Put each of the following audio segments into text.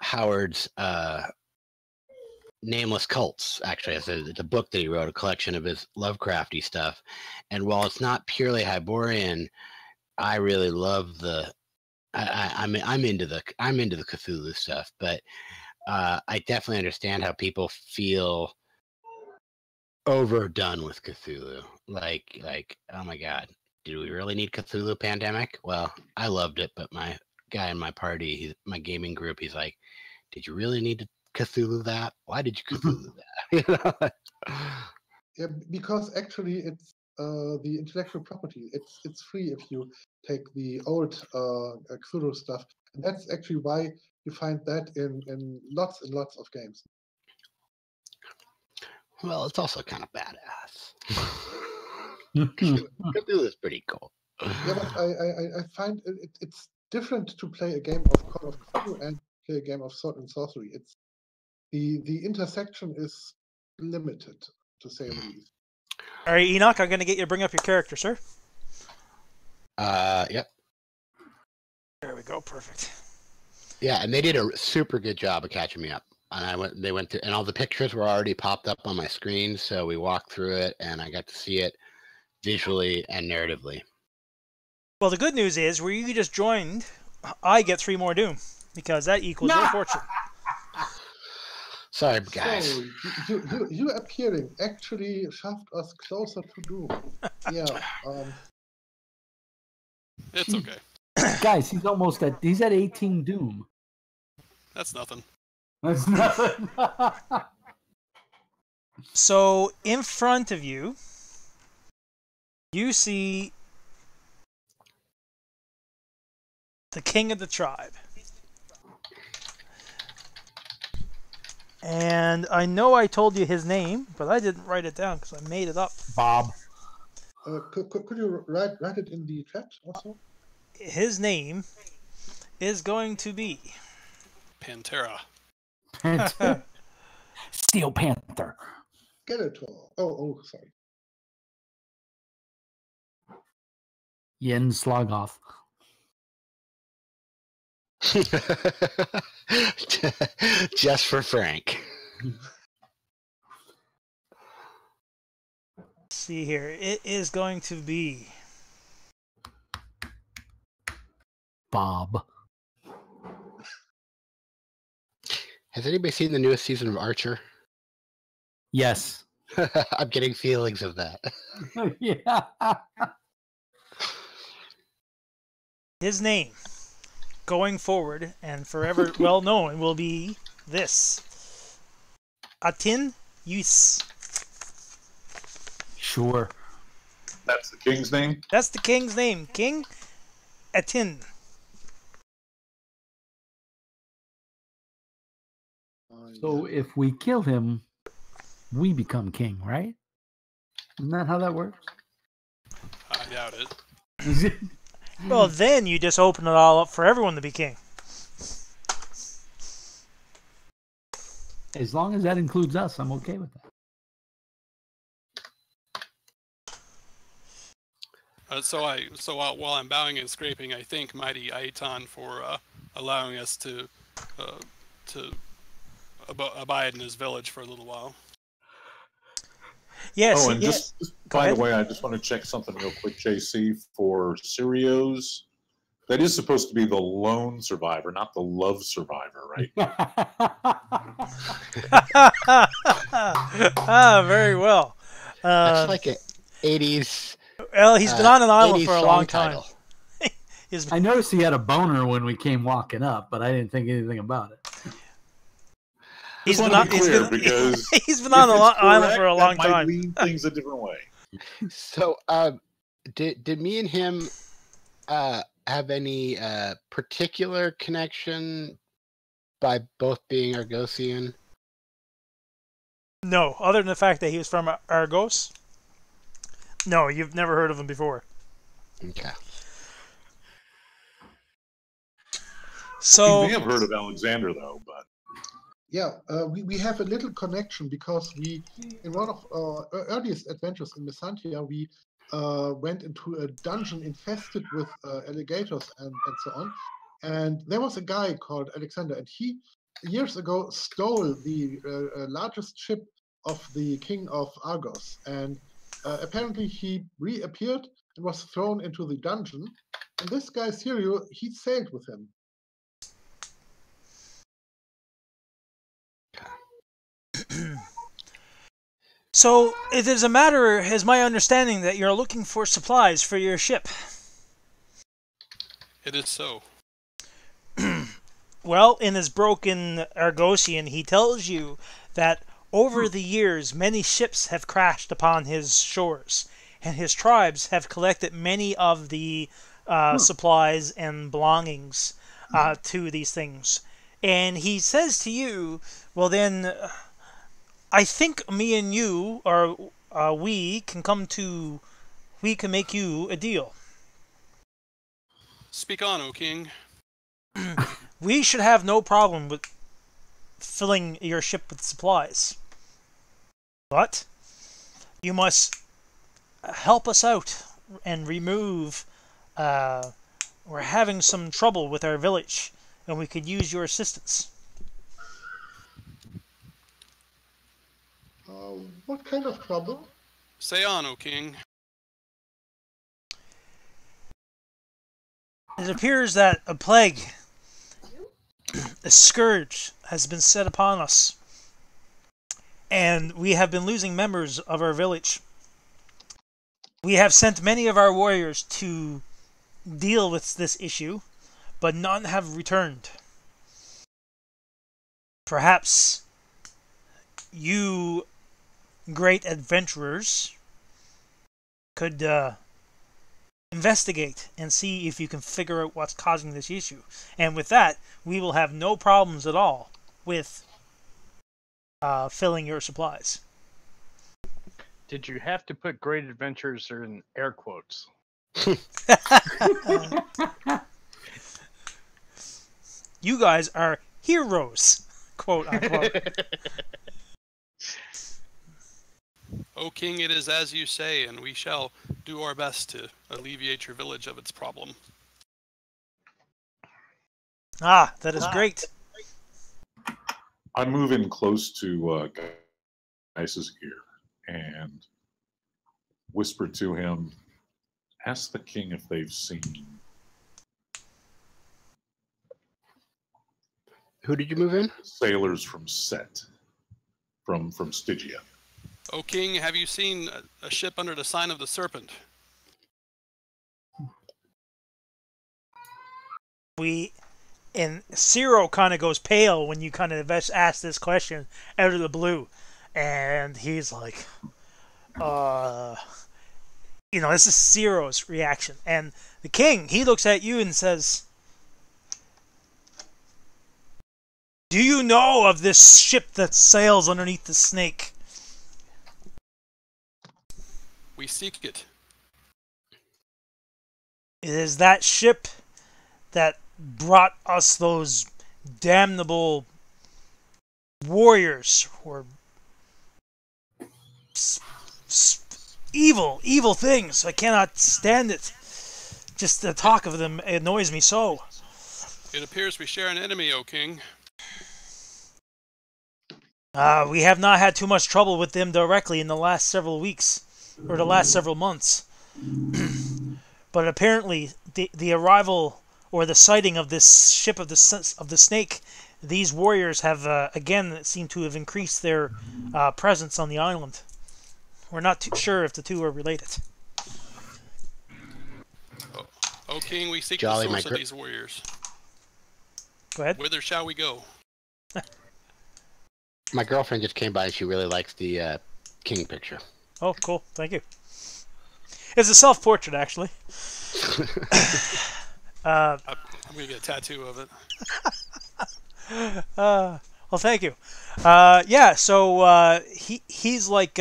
Howard's Nameless Cults. Actually, it's a book that he wrote, a collection of his Lovecrafty stuff. And while it's not purely Hyborian, I really love the. I'm into the Cthulhu stuff, but I definitely understand how people feel overdone with Cthulhu. Like, oh my God, did we really need Cthulhu Pandemic? Well, I loved it, but my guy in my party, my gaming group, he's like, did you really need to Cthulhu that? Why did you Cthulhu that? Yeah, because actually it's the intellectual property. It's free if you take the old Cthulhu stuff. And that's actually why you find that in lots and lots of games. Well, it's also kind of badass. Cthulhu is pretty cool. Yeah, but I find it's different to play a game of Call of Cthulhu and play a game of Sword and Sorcery. It's the intersection is limited, to say the least. All right, Enoch, I'm going to get you to bring up your character, sir. Yep. There we go. Perfect. Yeah, and they did a super good job of catching me up. And they went through, and all the pictures were already popped up on my screen, so we walked through it, and I got to see it visually and narratively. Well, the good news is, where you just joined, I get 3 more Doom, because that equals your fortune. Sorry, guys. So you appearing actually shoved us closer to Doom. Yeah. It's okay. Guys, he's at 18 Doom. That's nothing. That's nothing. So, in front of you, you see the king of the tribe. And I know I told you his name, but I didn't write it down because I made it up. Bob. Could you write it in the chat also? His name is going to be Pantera. Steel Panther. Skeletor. Oh, sorry. Yen Slogoth. Just for Frank. Let's see here. It is going to be Bob. Has anybody seen the newest season of Archer? Yes. I'm getting feelings of that. Yeah. his name going forward and forever well known will be this. Atin Yus. Sure. That's the king's name? That's the king's name. King Atin. So if we kill him, we become king, right? Isn't that how that works? I doubt it. Well, then you just open it all up for everyone to be king. As long as that includes us, I'm okay with that. While I'm bowing and scraping, I thank Mighty Aitan for allowing us to abide in his village for a little while. Yes. Oh, and just by the way, I just want to check something real quick, JC, for Sirios. That is supposed to be the lone survivor, not the love survivor, right? Very well. That's like an 80s. Well, he's been on an island for a long time. I noticed he had a boner when we came walking up, but I didn't think anything about it. He's been on the island for a long time. Might lead things a different way. So, did me and him have any particular connection by both being Argosian? No, other than the fact that he was from Argos. No, you've never heard of him before. Okay. So we have heard of Alexander, though, but. Yeah, we have a little connection because we, in one of our earliest adventures in Missantia, we went into a dungeon infested with alligators and so on. And there was a guy called Alexander, and he years ago stole the largest ship of the king of Argos. And apparently he reappeared and was thrown into the dungeon. And this guy, Sirio, he sailed with him. So it is a matter, is my understanding, that you're looking for supplies for your ship. It is so. Well, in his broken Argosian, he tells you that over the years, many ships have crashed upon his shores, and his tribes have collected many of the supplies and belongings to these things. And he says to you, well then, I think me and you, or we can make you a deal. Speak on, O King. We should have no problem with filling your ship with supplies. But you must help us out and remove... we're having some trouble with our village, and we could use your assistance. What kind of trouble? Say on, O King. It appears that a plague, a scourge, has been set upon us, and we have been losing members of our village. We have sent many of our warriors to deal with this issue, but none have returned. Perhaps you great adventurers could investigate and see if you can figure out what's causing this issue. And with that, we will have no problems at all with filling your supplies. Did you have to put great adventures in air quotes? You guys are heroes, quote unquote. O King, it is as you say, and we shall do our best to alleviate your village of its problem. Ah, that is great. I move in close to Gaius's ear and whisper to him, ask the king if they've seen... Who did you move in? Sailors from Set, from Stygia. O King, have you seen a ship under the sign of the Serpent? And Ciro kind of goes pale when you kind of ask this question out of the blue. And he's like, this is Ciro's reaction. And the king, he looks at you and says, do you know of this ship that sails underneath the snake? We seek it. It is that ship that brought us those damnable warriors, or evil things. I cannot stand it. Just the talk of them annoys me so. It appears we share an enemy, O King. We have not had too much trouble with them directly in the last several weeks, or the last several months. But apparently, the arrival or the sighting of this ship of the snake, these warriors have again seemed to have increased their presence on the island. We're not too sure if the two are related. O King, we seek Jolly, the source of these warriors. Go ahead. Whither shall we go? My girlfriend just came by and she really likes the king picture. Oh, cool. Thank you. It's a self-portrait, actually. I'm going to get a tattoo of it. Well, thank you. Yeah, so he's like,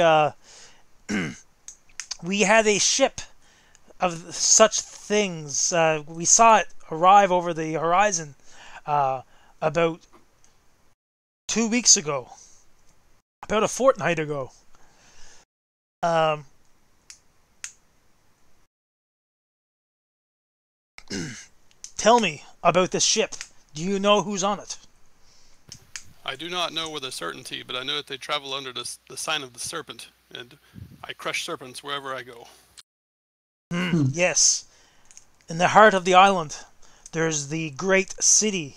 we had a ship of such things. We saw it arrive over the horizon about 2 weeks ago. About a fortnight ago. Tell me, about this ship. Do you know who's on it? I do not know with a certainty, but I know that they travel under the sign of the serpent, and I crush serpents wherever I go. Yes. In the heart of the island, there's the great city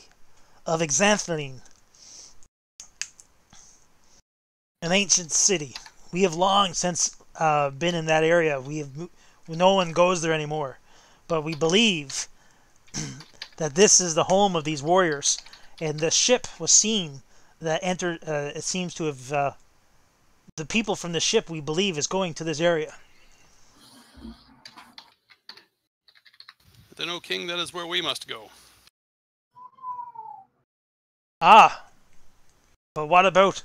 of Xanthine. An ancient city. We have long since been in that area. No one goes there anymore. But we believe that this is the home of these warriors. And the ship was seen that entered, it seems to have, the people from the ship, we believe, is going to this area. Then, O King, that is where we must go. Ah, but what about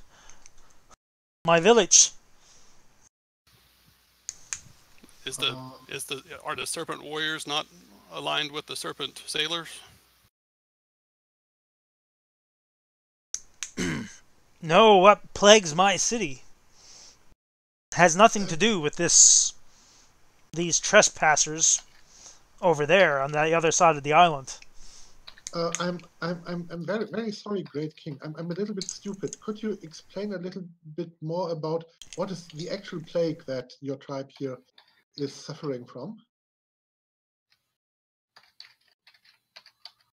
my village? Are the serpent warriors not aligned with the serpent sailors? No, what plagues my city has nothing to do with these trespassers over there on the other side of the island. I'm very, very sorry, Great King. I'm a little bit stupid. Could you explain a little bit more about what is the actual plague that your tribe here is suffering from?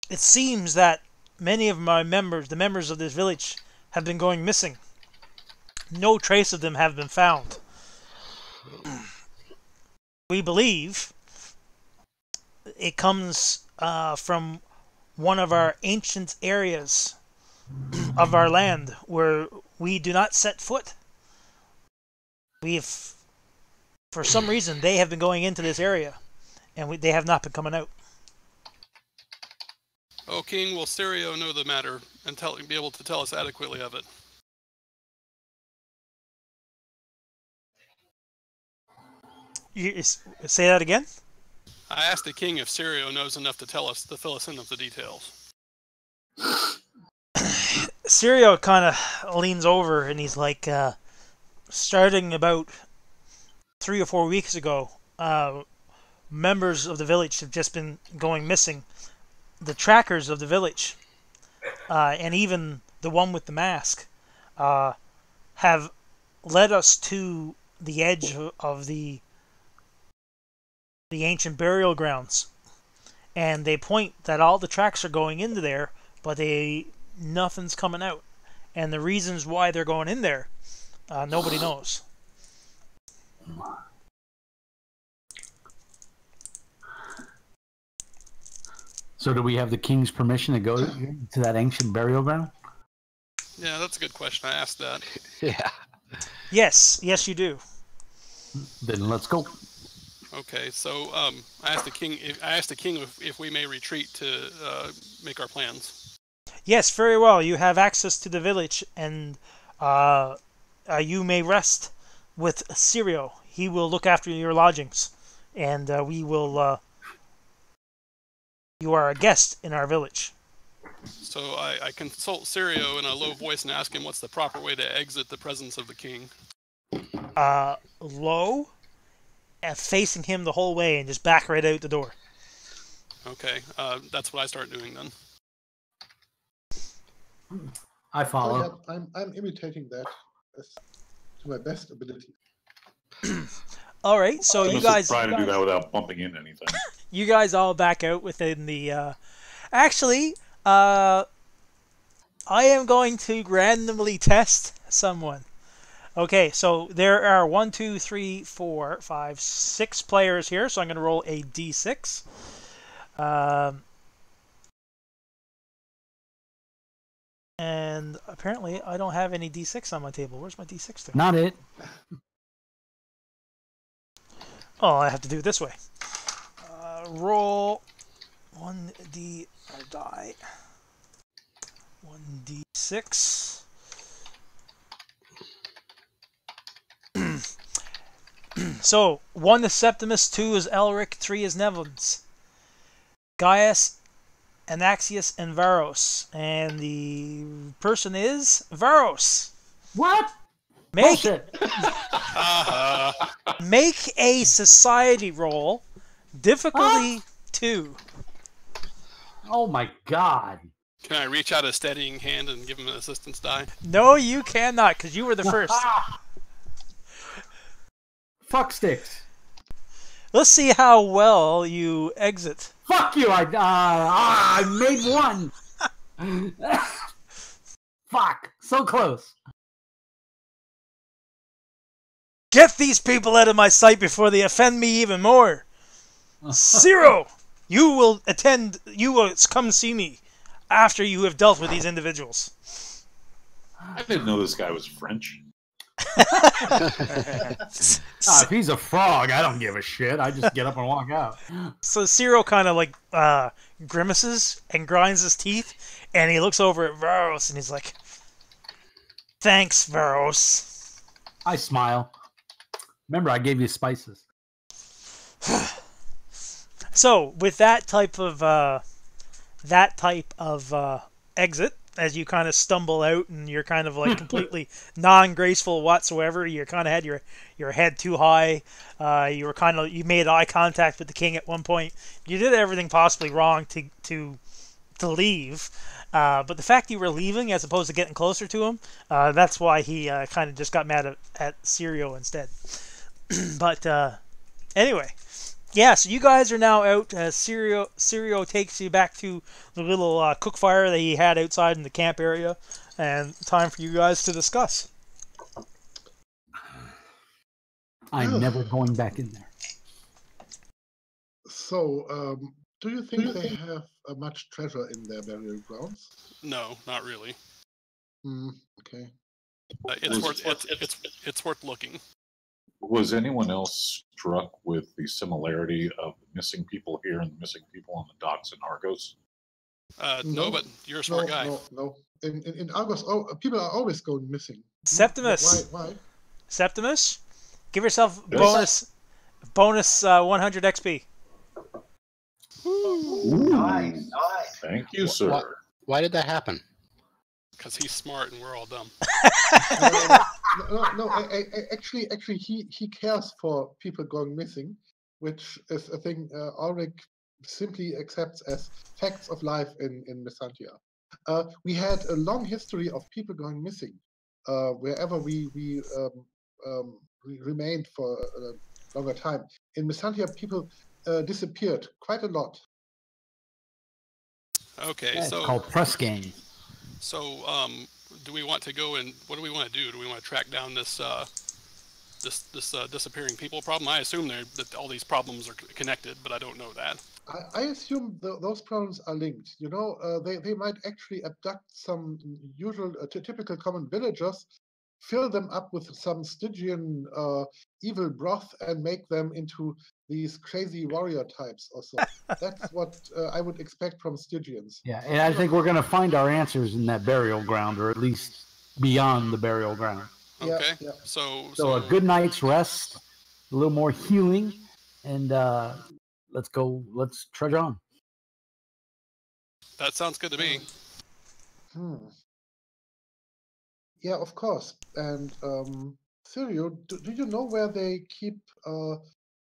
It seems that many of my members, the members of this village, have been going missing. No trace of them have been found. We believe it comes from one of our ancient areas of our land where we do not set foot. For some reason, they have been going into this area, and they have not been coming out. O King, will Sirio know the matter and be able to tell us adequately of it? Say that again? I asked the king if Sirio knows enough to fill us in of the details. Sirio kind of leans over and he's like, starting about 3 or 4 weeks ago, members of the village have just been going missing. The trackers of the village, and even the one with the mask, have led us to the edge of the ancient burial grounds, and they point that all the tracks are going into there, but nothing's coming out, and the reasons why they're going in there, nobody knows. So do we have the king's permission to go to that ancient burial ground? Yeah, that's a good question. I asked that. Yeah. Yes, you do. Then let's go. Okay, so I asked the king. If we may retreat to make our plans. Yes, very well. You have access to the village, and you may rest with Sirio. He will look after your lodgings, and we will. You are a guest in our village. So I consult Sirio in a low voice and ask him what's the proper way to exit the presence of the king. Low, and facing him the whole way, and just back right out the door. Okay, that's what I start doing then. I follow. Oh, yeah, I'm imitating that to my best ability. All right, so you guys try to do that without bumping into anything. You guys all back out within the. Actually, I am going to randomly test someone. Okay, so there are 1, 2, 3, 4, 5, 6 players here, so I'm going to roll a d6. And apparently, I don't have any d6 on my table. Where's my d6 there? Not it. Oh, I have to do it this way. Roll 1d die. 1d6. So 1 is Septimus, 2 is Elric, 3 is Nevins, Gaius, Anaxius, and Varos. And the person is Varos. What? Make a society roll, difficulty 2. Oh my god. Can I reach out a steadying hand and give him an assistance die? No, you cannot, because you were the first. Fuck sticks. Let's see how well you exit. Fuck you! I made one. Fuck, so close. Get these people out of my sight before they offend me even more. Zero! You will come see me after you have dealt with these individuals. I didn't know this guy was French. If he's a frog, I don't give a shit. I just get up and walk out. So Cyril kind of like grimaces and grinds his teeth, and he looks over at Varos and he's like, "Thanks, Varos." I smile. Remember, I gave you spices. So with that type of exit, as you kind of stumble out and you're kind of like completely non-graceful whatsoever, you kind of had your head too high. You made eye contact with the king at one point. You did everything possibly wrong to leave. But the fact you were leaving as opposed to getting closer to him, that's why he kind of just got mad at Sirio instead. But anyway, yeah, so you guys are now out. Sirio takes you back to the little cook fire that he had outside in the camp area, and time for you guys to discuss. I'm never going back in there. So, do you think they have much treasure in their burial grounds? No, not really. Okay. It's worth looking. Was anyone else struck with the similarity of the missing people here and the missing people on the docks in Argos? No, but you're a smart guy. No. In Argos, people are always going missing. Septimus. Why? Septimus, give yourself bonus 100 XP. Nice. Thank you, sir. Why did that happen? Because he's smart and we're all dumb. No. Actually, he cares for people going missing, which is a thing Ulrich simply accepts as facts of life in Mesantia. We had a long history of people going missing wherever we remained for a longer time. In Mesantia, people disappeared quite a lot. Okay, It's so called press gang. So, do we want to go and what do we want to do? Do we want to track down this disappearing people problem? I assume that all these problems are connected, but I don't know that. I assume those problems are linked. You know, they might actually abduct some usual, typical common villagers, fill them up with some Stygian evil broth, and make them into these crazy warrior types or so. That's what I would expect from Stygians. Yeah, and I think we're going to find our answers in that burial ground, or at least beyond the burial ground. Okay. Yeah. So a good night's rest, a little more healing, and let's trudge on. That sounds good to me. Yeah, of course. And Sirio, do you know where they keep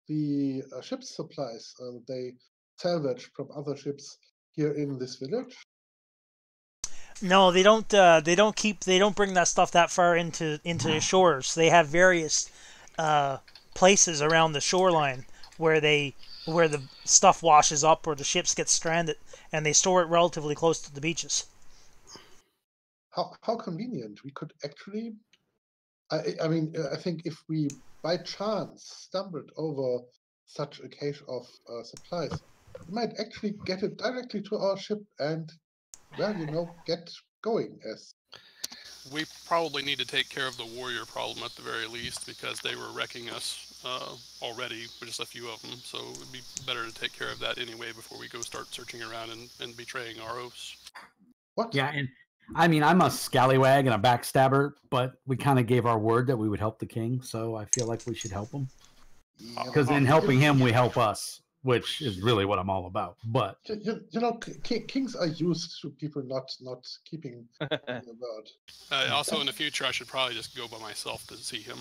the ship's supplies they salvage from other ships here in this village? No, they don't. They don't bring that stuff that far into the shores. They have various places around the shoreline where the stuff washes up or the ships get stranded, and they store it relatively close to the beaches. How convenient. We could actually. I mean, I think if we by chance stumbled over such a cache of supplies, we might actually get it directly to our ship and, well, get going. As We probably need to take care of the warrior problem at the very least, because they were wrecking us already, with just a few of them. So it would be better to take care of that anyway before we go start searching around and betraying our oaths. What? Yeah, and I mean, I'm a scallywag and a backstabber, but we kind of gave our word that we would help the king, so I feel like we should help him. Because in helping him, we help us, which is really what I'm all about. But kings are used to people not keeping the word. Also, in the future, I should probably just go by myself to see him.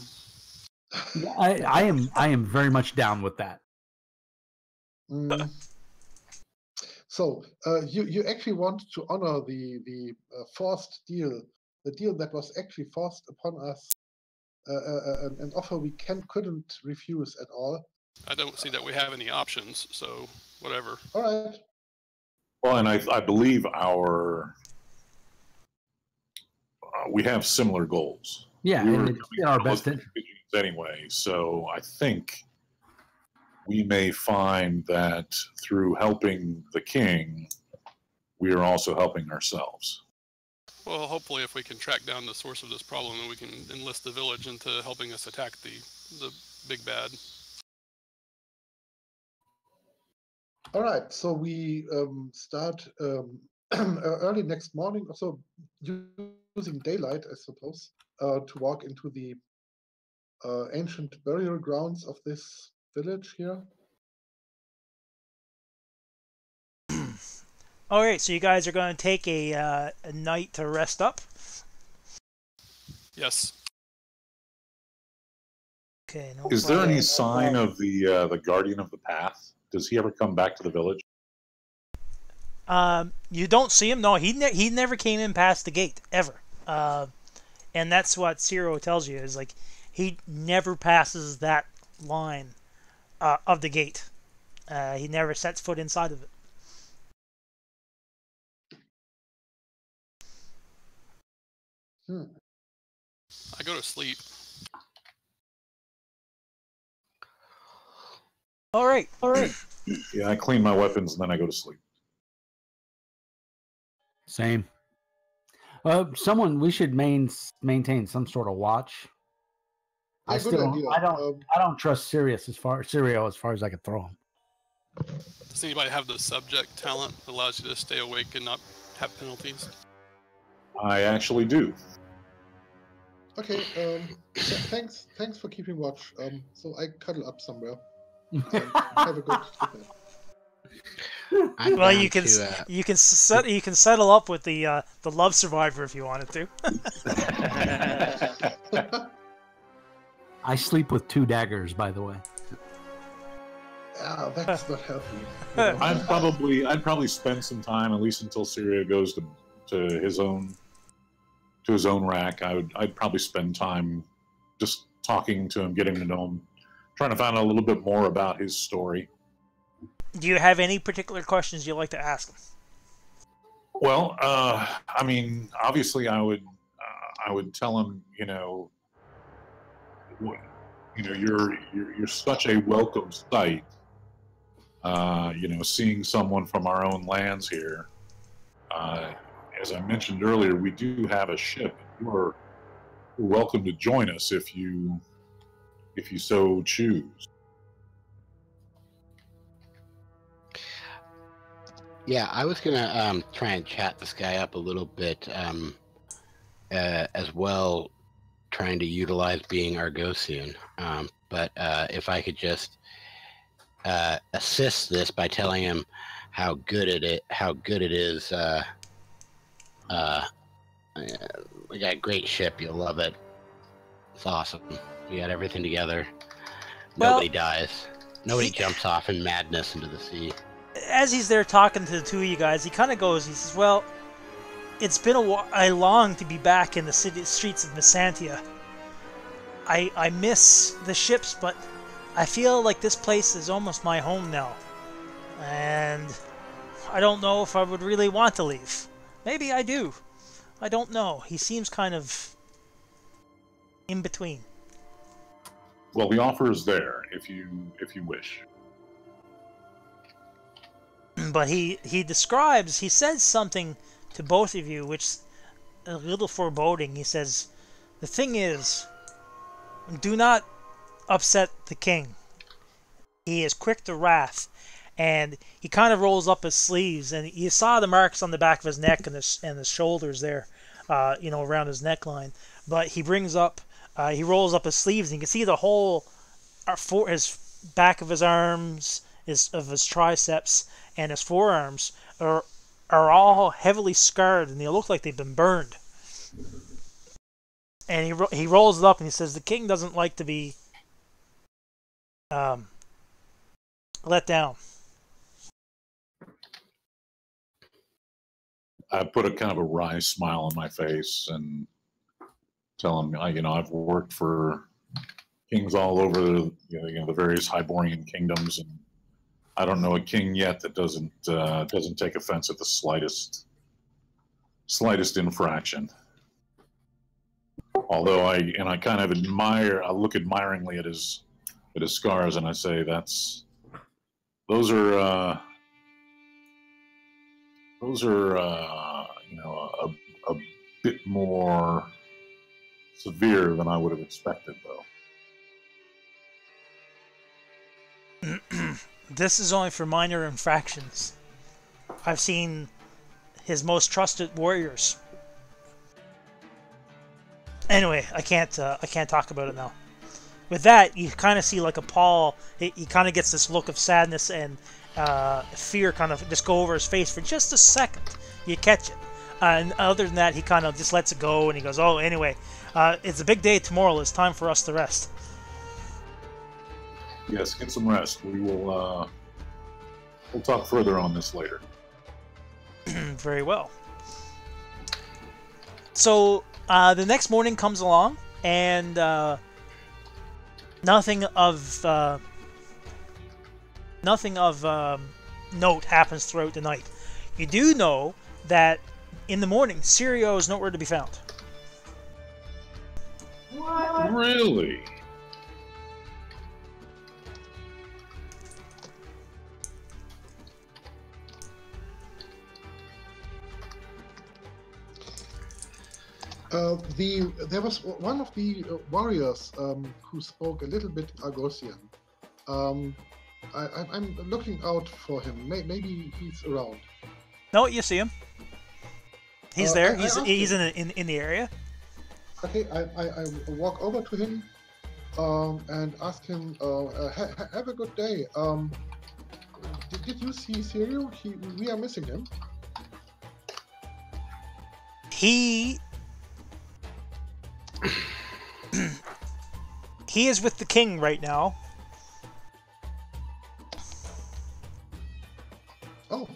I am very much down with that. So you actually want to honor the forced deal, the deal that was actually forced upon us, an offer we couldn't refuse at all. I don't see that we have any options, so whatever. All right. Well, and I believe we have similar goals. Yeah, we were and it's in our best interest. anyway. So I think we may find that through helping the king, we are also helping ourselves. Well, hopefully, if we can track down the source of this problem, then we can enlist the village into helping us attack the big bad. All right. So we start early next morning, also using daylight, I suppose, to walk into the ancient burial grounds of this village here. All right, so you guys are going to take a night to rest up. Yes. Okay. No Is there problem. any sign of the guardian of the path? Does he ever come back to the village? You don't see him. No, he never came in past the gate ever. And that's what Ciro tells you is like he never passes that line of the gate. He never sets foot inside of it. I go to sleep. All right. Yeah, I clean my weapons and then I go to sleep. Same. We should maintain some sort of watch. Yeah, good idea. I don't trust Sirio as far as I can throw him. Does anybody have the subject talent that allows you to stay awake and not have penalties? I actually do. Okay. Thanks for keeping watch. So I cuddle up somewhere. Have a good sleep. Well, you can settle up with the love survivor if you wanted to. I sleep with 2 daggers, by the way. Yeah, that's not healthy. I'd probably spend some time, at least until Syria goes to his own rack. I'd probably spend time just talking to him, getting to know him, trying to find out a little bit more about his story. Do you have any particular questions you'd like to ask him? Well, I mean, obviously, I would tell him, you're such a welcome sight. Seeing someone from our own lands here. As I mentioned earlier, we do have a ship. You're welcome to join us if you so choose. Yeah, I was gonna try and chat this guy up a little bit as well, trying to utilize being Argosian. But if I could just assist this by telling him how good it is. We got a great ship. You'll love it. It's awesome. We got everything together. Nobody dies. Nobody jumps off in madness into the sea. As he's there talking to the two of you guys, he kind of goes, he says, well, it's been a while. I long to be back in the streets of Missantia. I miss the ships, but I feel like this place is almost my home now. And I don't know if I would really want to leave. Maybe I do. I don't know. He seems kind of in between. Well, the offer is there if you wish. But he says something to both of you, which is a little foreboding. He says, the thing is, do not upset the king. He is quick to wrath, and he kind of rolls up his sleeves, and you saw the marks on the back of his neck and his shoulders there, around his neckline. But he rolls up his sleeves, and you can see the whole, his back of his arms, of his triceps, and his forearms are all heavily scarred, and they look like they've been burned. And he rolls it up, and he says, the king doesn't like to be let down. I put a kind of a wry smile on my face and tell him, I've worked for kings all over the various Hyborian kingdoms, and I don't know a king yet that doesn't take offense at the slightest infraction. Although I kind of I look admiringly at his scars, and I say those are a bit more severe than I would have expected, though. This is only for minor infractions. I've seen his most trusted warriors. Anyway, I can't talk about it now. With that, you kind of see like a Paul. He kind of gets this look of sadness and fear kind of just go over his face for just a second. You catch it, and other than that, he kind of just lets it go and he goes, "Oh, anyway, it's a big day tomorrow. It's time for us to rest." Yes, get some rest. We'll talk further on this later. Very well. So the next morning comes along, and nothing of note happens throughout the night. You do know that in the morning, Sirio is nowhere to be found. What? Really? There was one of the warriors who spoke a little bit Argosian. I'm looking out for him. Maybe he's around. No, you see him. He's there. He's him. in the area. Okay, I walk over to him and ask him, have a good day. Did you see Sirio? We are missing him. He is with the king right now. Oh.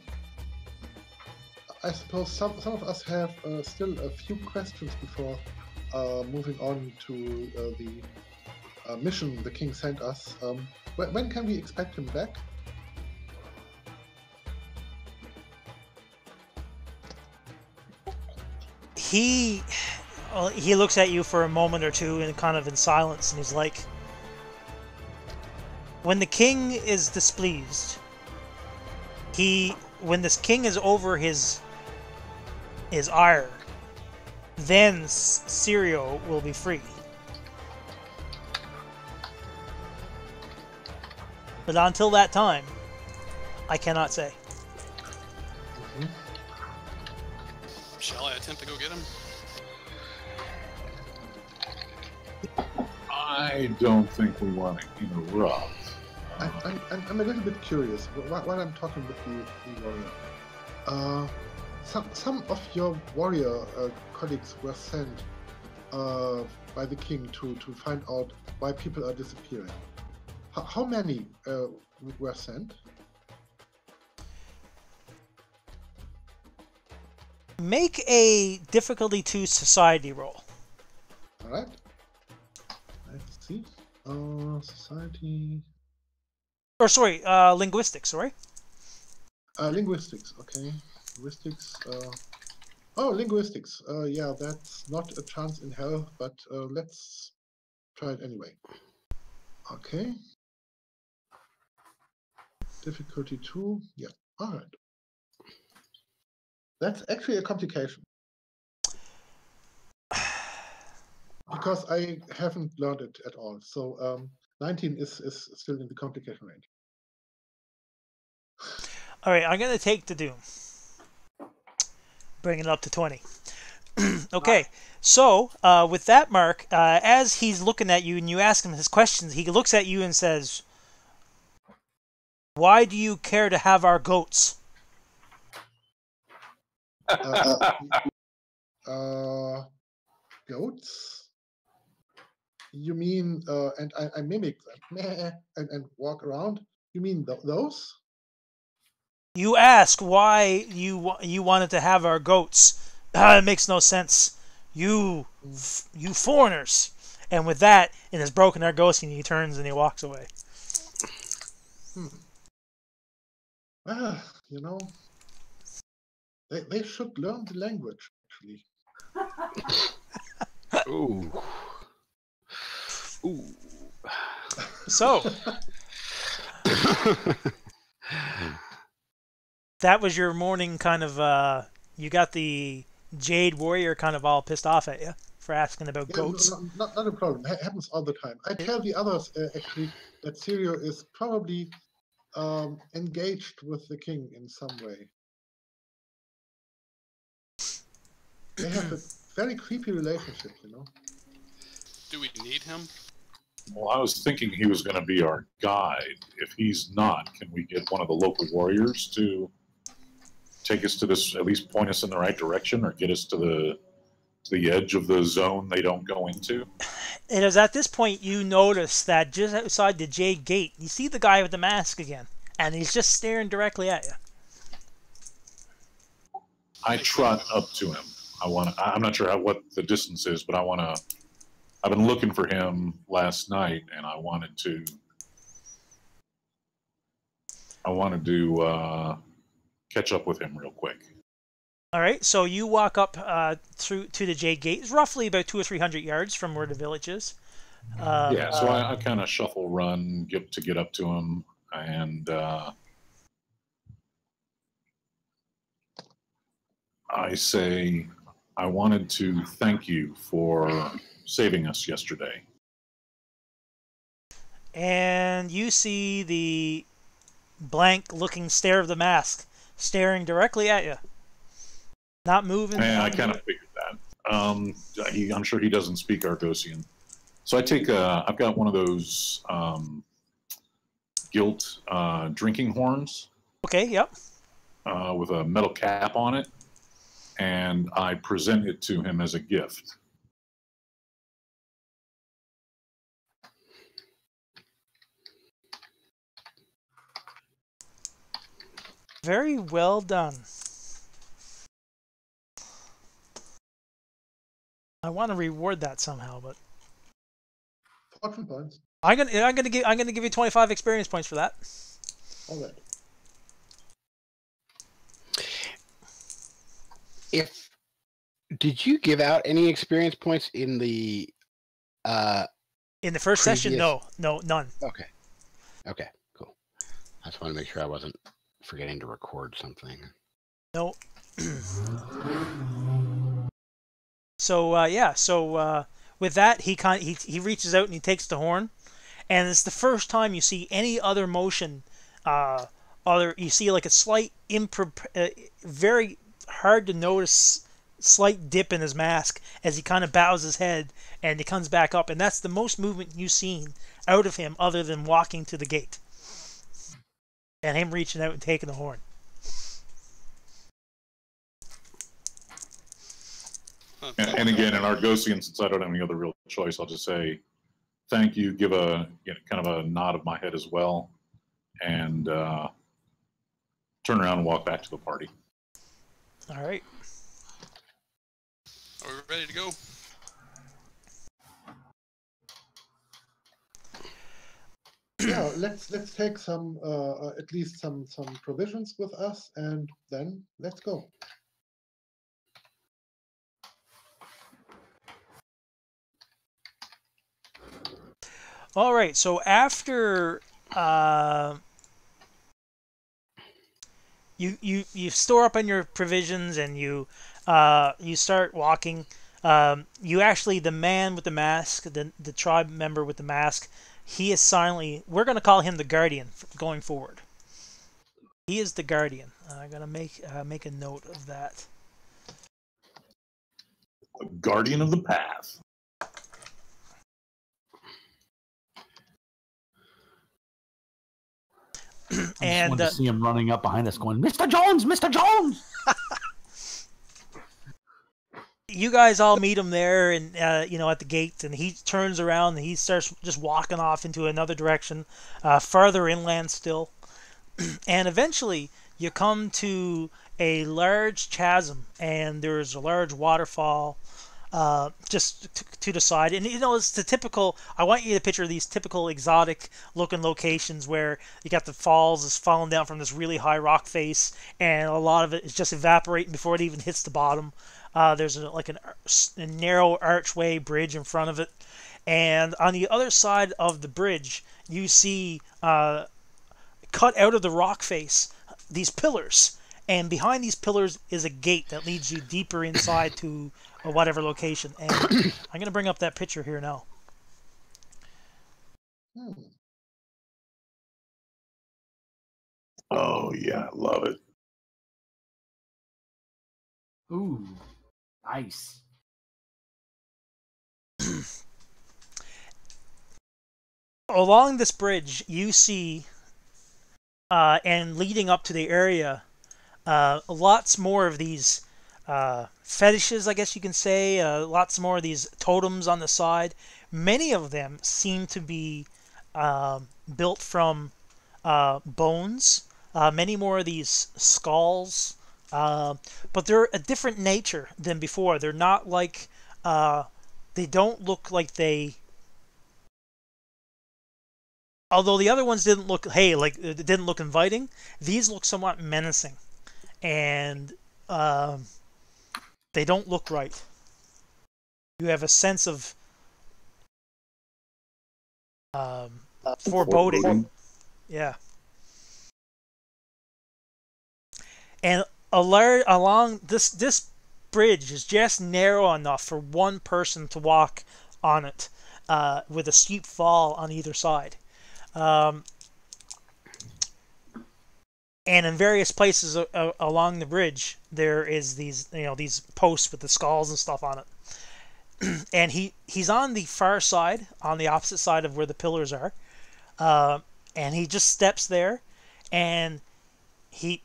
I suppose some of us have still a few questions before moving on to the mission the king sent us. When can we expect him back? He looks at you for a moment or two and kind of in silence, and he's like, when the king is displeased, when this king is over his ire, then Sirio will be free. But until that time, I cannot say. Mm-hmm. Shall I attempt to go get him? I don't think we want to interrupt. I'm a little bit curious while I'm talking with the warrior. Some of your warrior colleagues were sent by the king to find out why people are disappearing. How many were sent? Make a difficulty 2 society roll. All right. Let's see. Society. Or sorry, linguistics. Sorry. Linguistics. Okay. Linguistics. Oh, linguistics. Yeah, that's not a chance in hell, but let's try it anyway. Okay. Difficulty 2. Yeah. All right. That's actually a complication. Because I haven't learned it at all. So 19 is still in the complication range. All right, I'm going to take the Doom. Bring it up to 20. Okay, so with that, Mark, as he's looking at you and you ask him his questions, he looks at you and says, "Why do you care to have our goats?" Goats? You mean, and I mimic them and walk around? You mean those? You ask why you wanted to have our goats. It makes no sense. You foreigners. And with that, in his broken Argosian, he turns and he walks away. You know, they should learn the language, actually. Ooh. Ooh. So, that was your morning kind of, you got the Jade Warrior kind of all pissed off at you for asking about goats. Not a problem. It happens all the time. I tell the others, actually, that Sirio is probably engaged with the king in some way. They have a very creepy relationship, you know. Do we need him? Well, I was thinking he was going to be our guide. If he's not, can we get one of the local warriors to take us to this, at least point us in the right direction, or get us to the edge of the zone they don't go into? It is at this point you notice that just outside the Jade Gate, you see the guy with the mask again, and he's just staring directly at you. I trot up to him. I'm not sure what the distance is, but I've been looking for him last night, and I wanted to catch up with him real quick. All right, so you walk up through to the Jade Gate. It's roughly about 200 or 300 yards from where the village is. Yeah, so I kind of shuffle run to get up to him, and I say, I wanted to thank you for saving us yesterday. And you see the blank-looking stare of the mask staring directly at you. Not moving. And I kind of figured that. I'm sure he doesn't speak Argosian. So I take I've got one of those gilt drinking horns. Okay, yep. With a metal cap on it. And I present it to him as a gift. Very well done. I want to reward that somehow, but Fortune points. I'm gonna give you 25 experience points for that. All right. Did you give out any experience points in the first session? No, none. Okay, cool. I just want to make sure I wasn't forgetting to record something. No. So with that, he reaches out and he takes the horn, and it's the first time you see any other motion. You see like a slight very hard to notice slight dip in his mask as he kind of bows his head and he comes back up, and that's the most movement you've seen out of him other than walking to the gate and him reaching out and taking the horn. And again, in Argosian, since I don't have any other real choice, I'll just say thank you, give kind of a nod of my head as well, and turn around and walk back to the party. All right. Are we ready to go? Yeah, let's take some at least some provisions with us, and then let's go. All right. So after you store up on your provisions and you start walking. You actually, the man with the mask, the tribe member with the mask, he is silently. We're going to call him the Guardian going forward. He is the Guardian. I'm going to make a note of that. The Guardian of the Path. I just wanted to see him running up behind us going, Mr. Jones, Mr. Jones! You guys all meet him there, and at the gate, and he turns around and he starts just walking off into another direction, farther inland still. And eventually, you come to a large chasm, and there's a large waterfall just to the side. And it's the typical. I want you to picture these typical exotic-looking locations where you got the falls is falling down from this really high rock face, and a lot of it is just evaporating before it even hits the bottom. There's a narrow archway bridge in front of it, and on the other side of the bridge, you see cut out of the rock face these pillars. And behind these pillars is a gate that leads you deeper inside to whatever location. And I'm going to bring up that picture here now. Oh, yeah, I love it. Ooh, nice. Along this bridge, you see, and leading up to the area, lots more of these fetishes, I guess you can say. Lots more of these totems on the side. Many of them seem to be built from bones. Many more of these skulls. But they're a different nature than before. They're not like... they don't look like they... Although the other ones didn't look... it didn't look inviting. These look somewhat menacing. And they don't look right. You have a sense of foreboding. Yeah. And along this bridge is just narrow enough for one person to walk on it, with a steep fall on either side. And in various places along the bridge, there is these posts with the skulls and stuff on it. And he's on the far side, on the opposite side of where the pillars are. And he just steps there, and he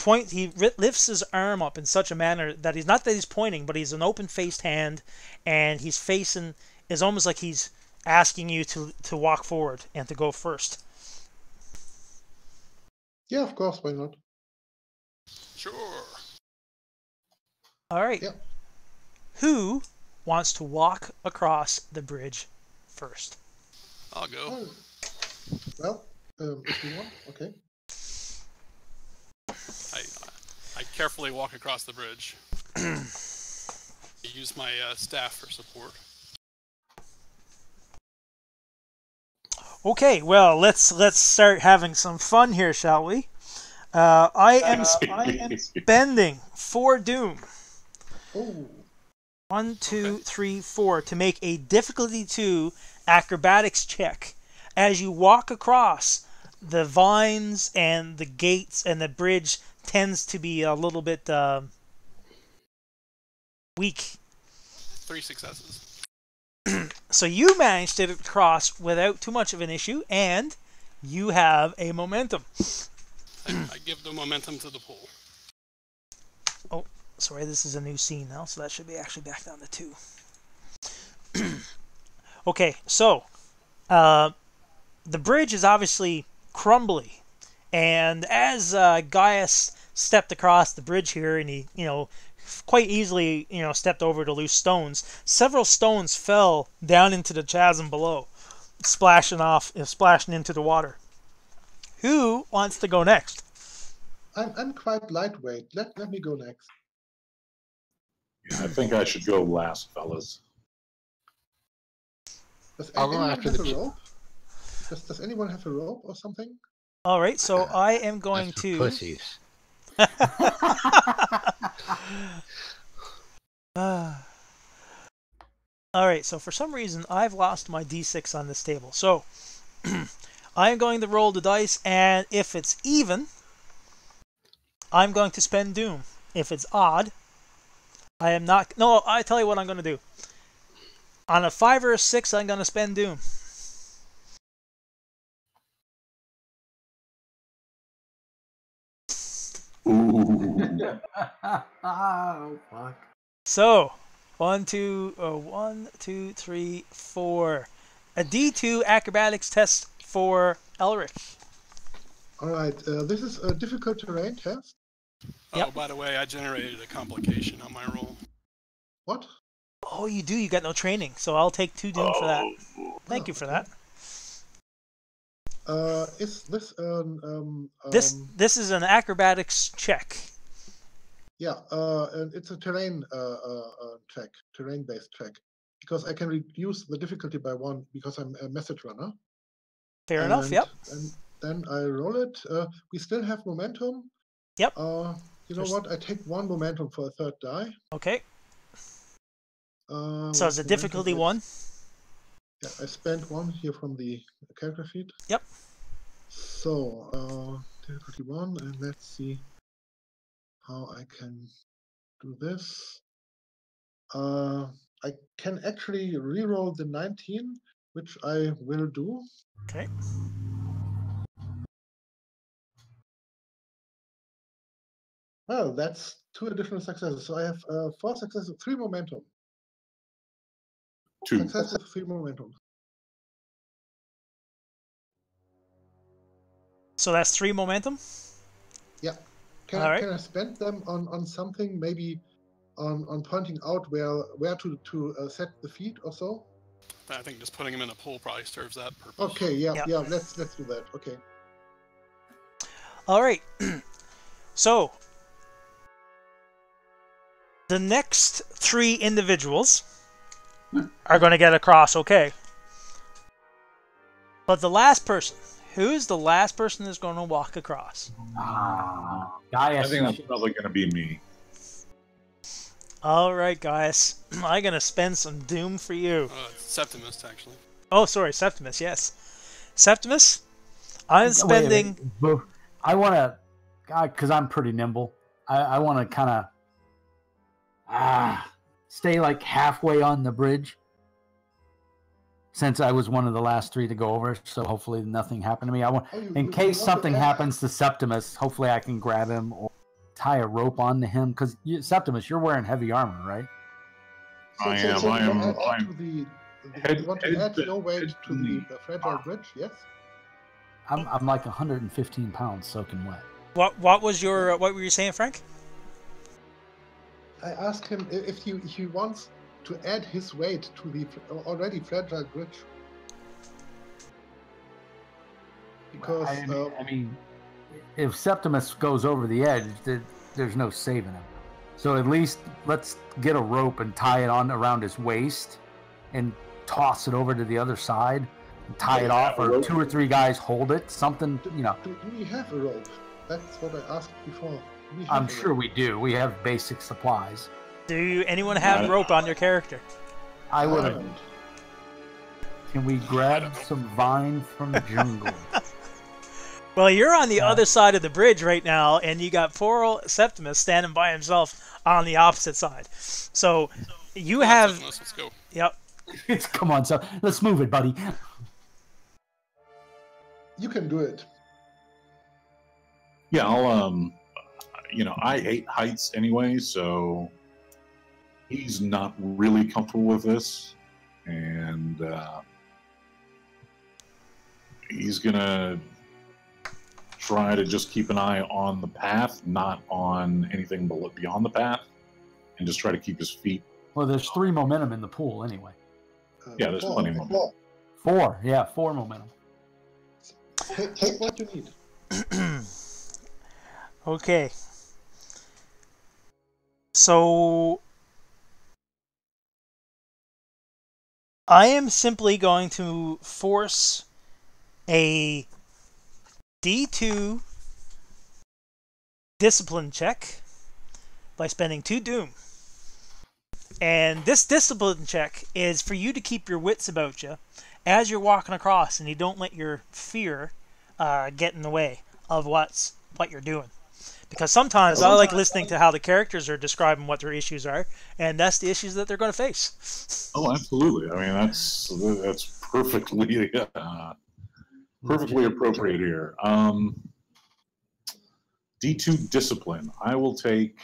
lifts his arm up in such a manner that he's pointing, but he's an open-faced hand, and he's facing is almost like he's asking you to walk forward and to go first. Yeah, of course. Why not? Sure. All right. Yep. Who wants to walk across the bridge first? I'll go. Oh. Well, if you want, okay. I carefully walk across the bridge. I use my staff for support. Okay, well, let's start having some fun here, shall we? I am spending 4 doom. Oh. 1, 2, 3, 4 to make a difficulty 2 acrobatics check. As you walk across, the vines and the gates and the bridge tends to be a little bit weak. 3 successes. So you managed to cross without too much of an issue, and you have a momentum. I give the momentum to the pool. Oh, sorry, this is a new scene now, so that should be actually back down to 2. Okay, so the bridge is obviously crumbly, and as Gaius stepped across the bridge here, and he, quite easily, stepped over to loose stones, several stones fell down into the chasm below, splashing into the water. Who wants to go next? I'm quite lightweight. Let me go next. Yeah, I think I should go last, fellas. Does I'll go anyone after have the a rope? Does anyone have a rope or something? All right, so I am going That's for to... pussies. Alright, so for some reason I've lost my d6 on this table. So I am going to roll the dice, and if it's even, I'm going to spend doom. If it's odd, I am not... No, I tell you what I'm going to do. On a 5 or a 6, I'm going to spend doom. Ooh. Oh, fuck. So, 1, 2, 3, 4. A D2 acrobatics test for Elric. All right. This is a difficult terrain test. Oh, by the way, I generated a complication on my roll. What? Oh, you do. You got no training, so I'll take 2 doom for that. Thank you for okay. that. Is this This is an acrobatics check. Yeah, and it's a terrain check, terrain-based check, because I can reduce the difficulty by 1 because I'm a message runner. Fair enough. Yep. And then I roll it. We still have momentum. Yep. You know what? I take 1 momentum for a 3rd die. Okay. So with it's a difficulty momentum, 1. Yeah, I spent 1 here from the character sheet. Yep. So difficulty 1, and let's see how I can do this. I can actually reroll the 19, which I will do. Okay. Well, that's 2 additional successes. So I have 4 successes, 3 momentum. 2. Successes, 3 momentum. So that's 3 momentum. Yeah. Can I spend them on something, maybe on pointing out where to set the feet or so? I think just putting him in a pool probably serves that purpose. Okay, yeah. Let's do that. Okay. All right. So the next 3 individuals are going to get across okay. But the last person, who's the last person that's going to walk across? I think that's probably going to be me. All right, guys. I'm going to spend some doom for you. Septimus, actually. Oh, sorry, Septimus, yes. Septimus, I'm spending... Wait. I want to, because I'm pretty nimble, I want to kind of stay like halfway on the bridge, since I was one of the last 3 to go over, so hopefully nothing happened to me. In case something happens to Septimus, hopefully I can grab him or tie a rope onto him, because Septimus, you're wearing heavy armor, right? I am. You want to add your weight to the fragile bridge? Yes. I'm like 115 pounds soaking wet. What were you saying, Frank? I asked him if he wants to add his weight to the already fragile bridge. Because I mean, if Septimus goes over the edge, there's no saving him. So at least let's get a rope and tie it on around his waist and toss it over to the other side and tie it off, or 2 or 3 guys hold it. Something, you know. Do we have a rope? That's what I asked before. I'm sure we do. We have basic supplies. Do anyone have rope on your character? I would. Can we grab some vine from the jungle? Well, you're on the other side of the bridge right now, and you got poor old Septimus standing by himself on the opposite side. So you have. Septimus, let's go. Yep. Come on, so let's move it, buddy. You can do it. Yeah, I'll. I hate heights anyway, so he's not really comfortable with this, and he's gonna try to just keep an eye on the path, not on anything beyond the path, and just try to keep his feet. Well, there's 3 momentum in the pool anyway. Yeah, there's plenty of momentum. 4, yeah, 4 momentum. Take what you need. Okay. So I am simply going to force a D2 discipline check by spending 2 doom. And this discipline check is for you to keep your wits about you as you're walking across, and you don't let your fear get in the way of what you're doing. Because sometimes I like listening to how the characters are describing what their issues are, and that's the issues that they're going to face. Oh, absolutely. I mean, that's perfectly perfectly appropriate here. D2 discipline. I will take.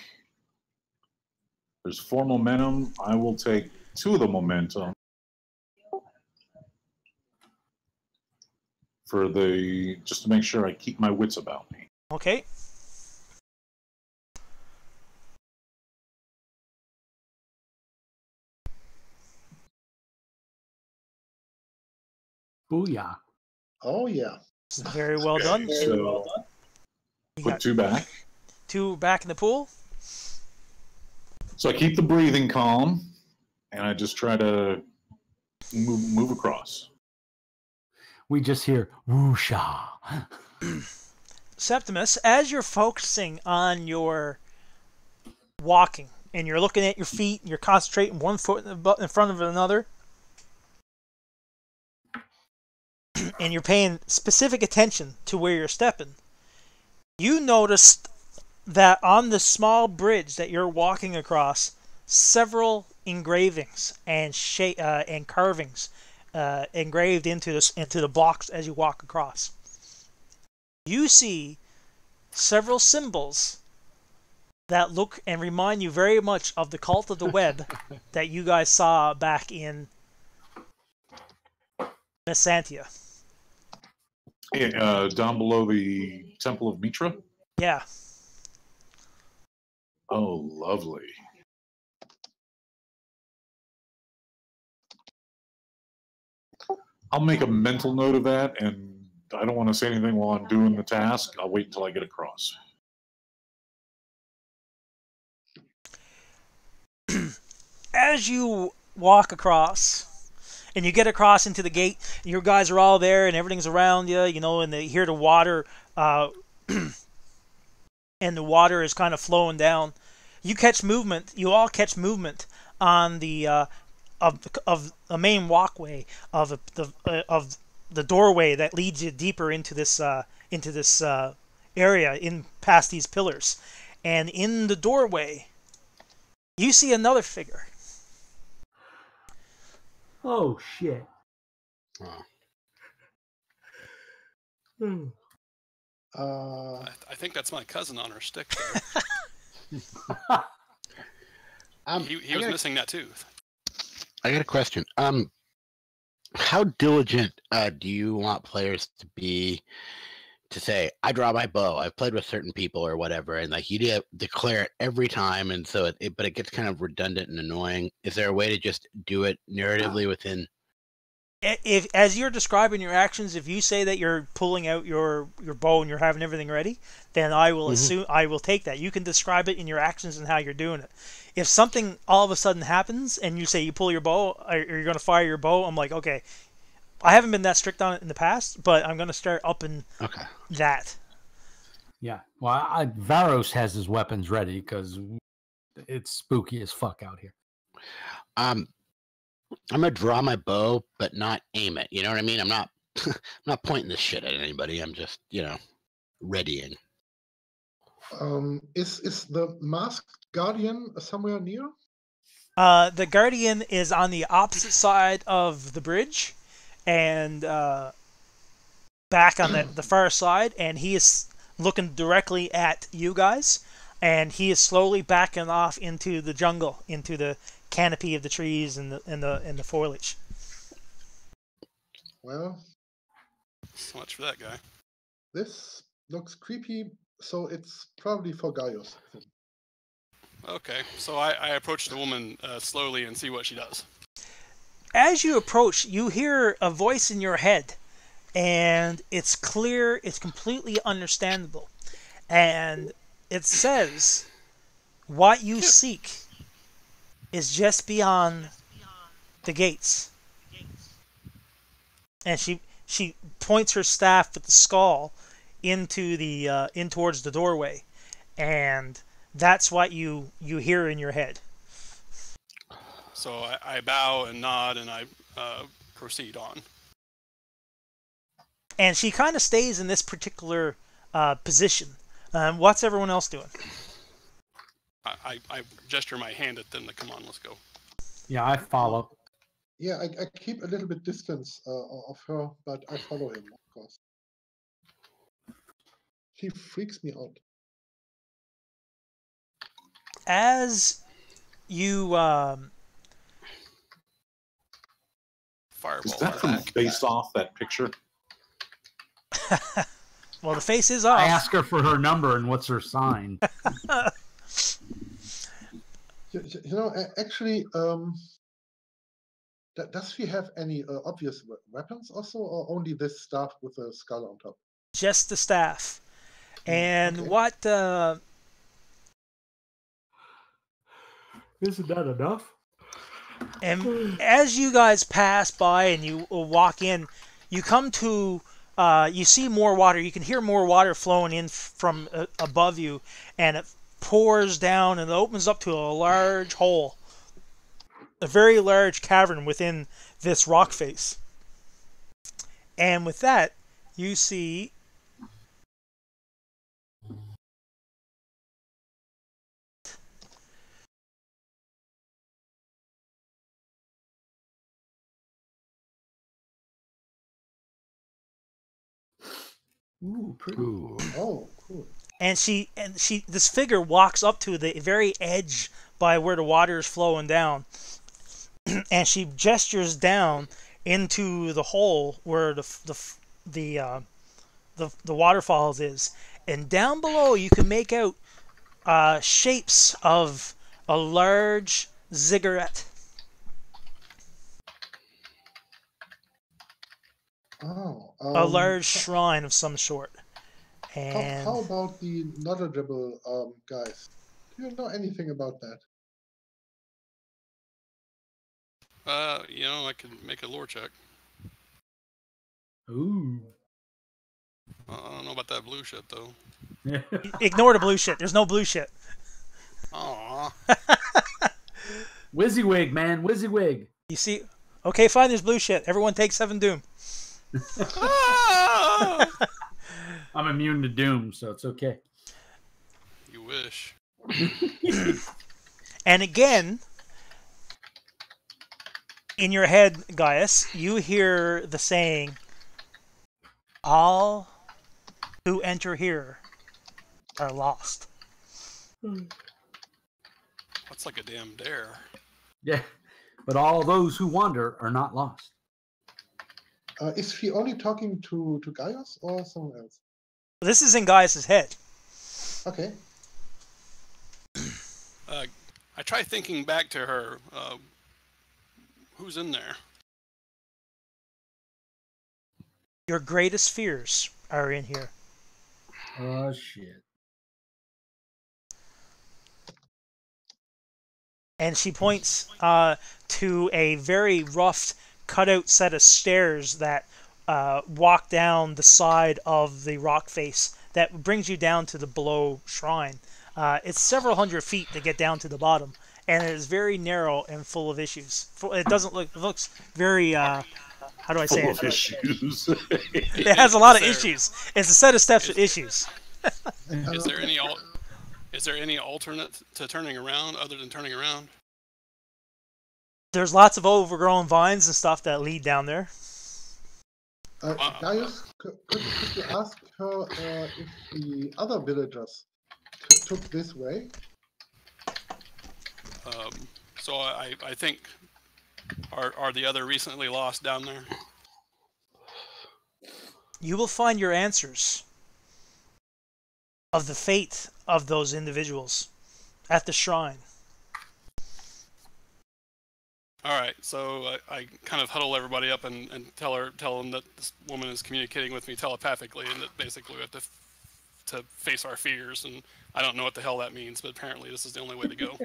There's 4 momentum. I will take 2 of the momentum. for just to make sure I keep my wits about me. Okay. Booyah. Oh yeah. Very well done. So You put got 2 back. 2 back in the pool. So I keep the breathing calm, and I just try to move across. We just hear whoosha. Septimus, as you're focusing on your walking and you're looking at your feet and you're concentrating one foot in front of another and you're paying specific attention to where you're stepping, you noticed that on the small bridge that you're walking across, several engravings and and carvings engraved into the blocks as you walk across. You see several symbols that look and remind you very much of the Cult of the Web that you guys saw back in Messantia. Down below the Temple of Mitra? Yeah. Oh, lovely. I'll make a mental note of that, and I don't want to say anything while I'm doing the task. I'll wait until I get across. As you walk across, and you get across into the gate, and your guys are all there, and everything's around you, and you hear the water, and the water is kind of flowing down. You all catch movement on the of the main walkway of the doorway that leads you deeper into this area, in past these pillars, and in the doorway you see another figure. Oh shit. I think that's my cousin on her stick there. He was missing that tooth. I got a question. How diligent do you want players to be to say, I draw my bow, I've played with certain people or whatever, and like you declare it every time, and so but it gets kind of redundant and annoying. Is there a way to just do it narratively within? If, as you're describing your actions, if you say that you're pulling out your bow and you're having everything ready, then I will assume I will take that. You can describe it in your actions and how you're doing it. If something all of a sudden happens and you say you pull your bow or you're going to fire your bow, I'm like, okay, I haven't been that strict on it in the past, but I'm going to start upping that. Yeah. Well, Varos has his weapons ready because it's spooky as fuck out here. I'm gonna draw my bow, but not aim it. You know what I mean? I'm not pointing this shit at anybody. I'm just, readying. Is the masked guardian somewhere near? The guardian is on the opposite side of the bridge, and back on the far side, and he is looking directly at you guys, and he is slowly backing off into the jungle, into the canopy of the trees and the foliage. Well, So much for that guy. this looks creepy, so it's probably for Gaius. Okay, so I approach the woman slowly and see what she does. As you approach, you hear a voice in your head, and it's clear, it's completely understandable, and it says, what you seek is just beyond the gates. And she points her staff with the skull into in towards the doorway, and that's what you hear in your head. So I bow and nod and I proceed on. And she kind of stays in this particular position. What's everyone else doing? I gesture my hand at them to come on, let's go. Yeah, I follow. Yeah, I keep a little bit distance of her, but I follow him, of course. He freaks me out. As you Fireball. Is that from based off that picture? Well, the face is off. I ask her for her number and what's her sign. Actually, does she have any obvious weapons also, or only this staff with a skull on top? Just the staff. And Okay. what... Isn't that enough? And as you guys pass by and you walk in, you come to... you see more water. You can hear more water flowing in from above you, and it pours down and opens up to a large hole. A very large cavern within this rock face. And with that, you see... Ooh, pretty. Ooh. Oh, cool. And this figure walks up to the very edge by where the water is flowing down, and she gestures down into the hole where the waterfalls is, and down below you can make out shapes of a large ziggurat. Oh, A large shrine of some sort. And how about the knowledgeable guys? Do you know anything about that? I can make a lore check. Ooh. I don't know about that blue shit though. ignore the blue shit. There's no blue shit. Aww. WYSIWYG, man. WYSIWYG. You see? Okay, fine, there's blue shit. Everyone take 7 doom. I'm immune to doom, so it's okay. You wish. And again, in your head, Gaius, you hear the saying, all who enter here are lost. That's like a damn dare. Yeah, but all those who wander are not lost. Is she only talking to Gaius or someone else? This is in Gaius's head. Okay. I try thinking back to her. Who's in there? Your greatest fears are in here. Oh, shit. And she points to a very rough, cut-out set of stairs that walk down the side of the rock face that brings you down to the below shrine. It's several hundred feet to get down to the bottom, and it is very narrow and full of issues. It looks very, how do I say Full it? of issues. It has a lot of issues. It's a set of steps with issues. Is there any alternate to turning around other than turning around? There's lots of overgrown vines and stuff that lead down there. Gaius, could you ask her if the other villagers took this way? So I think are the other recently lost down there? You will find your answers of the fate of those individuals at the shrine. All right, so I kind of huddle everybody up and tell them that this woman is communicating with me telepathically, and that basically we have to face our fears. And I don't know what the hell that means, but apparently this is the only way to go.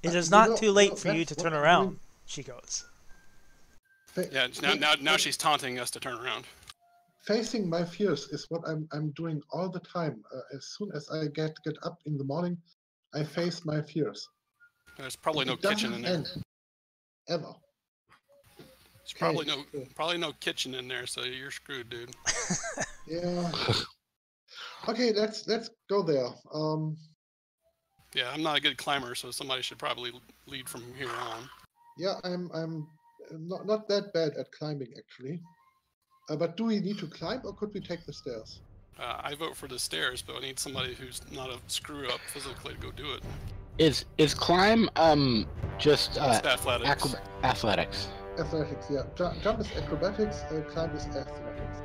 It is not too late for you to turn around, she goes. Yeah, now she's taunting us to turn around. Facing my fears is what I'm doing all the time. As soon as I get up in the morning, I face my fears. There's probably no kitchen in there. End, ever. There's probably no kitchen in there, so you're screwed, dude. Yeah. Okay, let's go there. Yeah, I'm not a good climber, so somebody should probably lead from here on. Yeah, I'm not that bad at climbing actually. But do we need to climb, or could we take the stairs? I vote for the stairs, but I need somebody who's not a screw up physically to go do it. Is climb just It's athletics. athletics? Athletics, yeah. Jump is acrobatics, climb is athletics.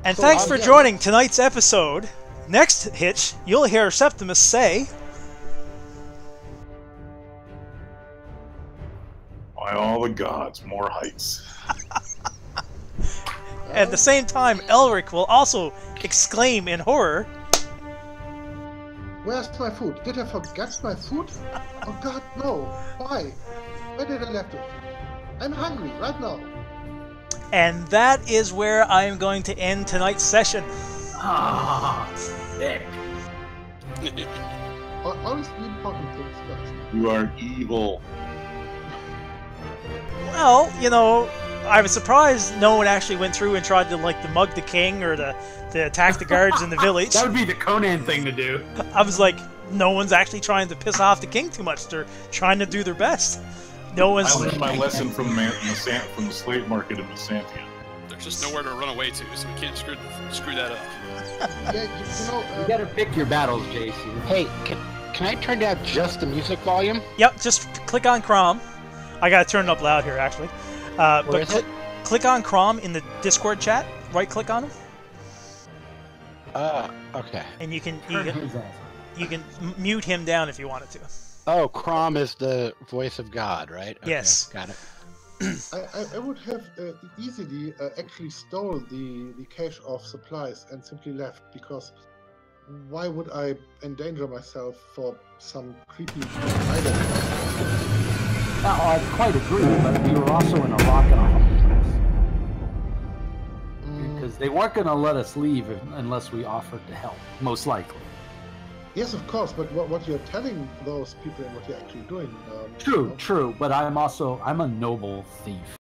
And So, thanks for yeah. joining tonight's episode. Next hitch, you'll hear Septimus say, By all the gods, more heights. at the same time, Elric will also exclaim in horror, Where's my food? Did I forget my food? Oh god, no. Why? Where did I left it? I'm hungry right now. and that is where I am going to end tonight's session. Ah, sick. Always the important things first. You are evil. Well, you know, I was surprised no one actually went through and tried to mug the king or to attack the guards in the village. That would be the Conan thing to do. I was like, no one's actually trying to piss off the king too much. They're trying to do their best. No one's. I learned my lesson from the slave market in Byzantium. There's just nowhere to run away to, so we can't screw that up. Yeah, you know, You gotta pick your battles, JC. Hey, can I turn down just the music volume? Yep, just click on Crom. I gotta turn it up loud here, actually. Where is it? Click on Crom in the Discord chat. Right click on him, Okay. and you can His ass. mute him down if you wanted to. Oh, Crom is the voice of God, right? Okay, Yes. Got it. I would have easily actually stole the cache of supplies and simply left, because why would I endanger myself for some creepy item? Now, I quite agree, but we were also in a rock and a hard place. Because they weren't going to let us leave unless we offered to help, most likely. Yes, of course, but what you're telling those people and what you're actually doing. True, but I'm a noble thief.